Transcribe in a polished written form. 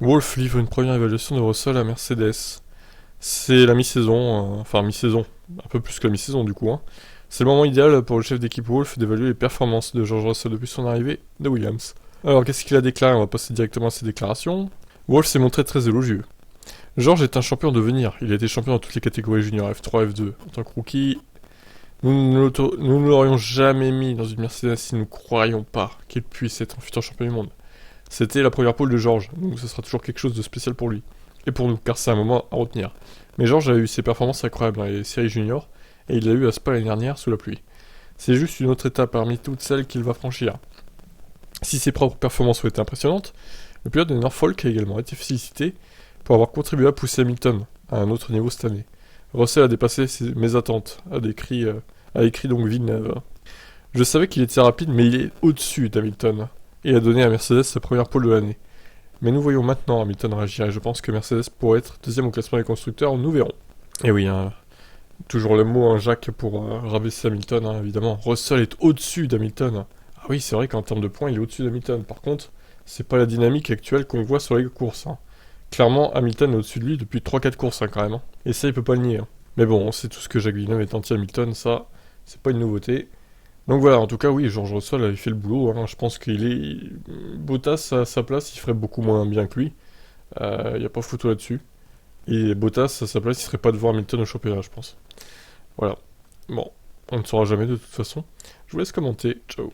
Wolf livre une première évaluation de Russell à Mercedes. C'est la mi-saison, enfin mi-saison, un peu plus que la mi-saison du coup. C'est le moment idéal pour le chef d'équipe Wolf d'évaluer les performances de George Russell depuis son arrivée de Williams. Alors qu'est-ce qu'il a déclaré? On va passer directement à ses déclarations. Wolf s'est montré très élogieux. George est un champion de venir. Il a été champion dans toutes les catégories juniors F3, F2. En tant que rookie, nous ne l'aurions jamais mis dans une Mercedes si nous ne croyons pas qu'il puisse être un futur champion du monde. C'était la première pole de George, donc ce sera toujours quelque chose de spécial pour lui. Et pour nous, car c'est un moment à retenir. Mais George a eu ses performances incroyables dans les séries juniors, et il l'a eu à Spa l'année dernière sous la pluie. C'est juste une autre étape parmi toutes celles qu'il va franchir. Si ses propres performances ont été impressionnantes, le pilote de Norfolk a également été félicité pour avoir contribué à pousser Hamilton à un autre niveau cette année. Russell a dépassé mes attentes, a écrit donc Villeneuve. Je savais qu'il était rapide, mais il est au-dessus d'Hamilton, et a donné à Mercedes sa première pole de l'année. Mais nous voyons maintenant Hamilton réagir, et je pense que Mercedes pourrait être deuxième au classement des constructeurs, nous verrons. Et oui, toujours le mot, Jacques, pour rabaisser Hamilton, évidemment. Russell est au-dessus d'Hamilton. Ah oui, c'est vrai qu'en termes de points, il est au-dessus d'Hamilton. Par contre, c'est pas la dynamique actuelle qu'on voit sur les courses. Clairement, Hamilton est au-dessus de lui depuis 3-4 courses, quand même. Et ça, il peut pas le nier. Mais bon, on sait tous que Jacques Villeneuve est anti-Hamilton, ça, c'est pas une nouveauté. Donc voilà, en tout cas, oui, George Russell avait fait le boulot. Je pense qu'il est. Bottas, à sa place, il ferait beaucoup moins bien que lui. Il n'y a pas photo là-dessus. Et Bottas, à sa place, il serait pas devant Hamilton au championnat, je pense. Voilà. Bon, on ne saura jamais de toute façon. Je vous laisse commenter. Ciao.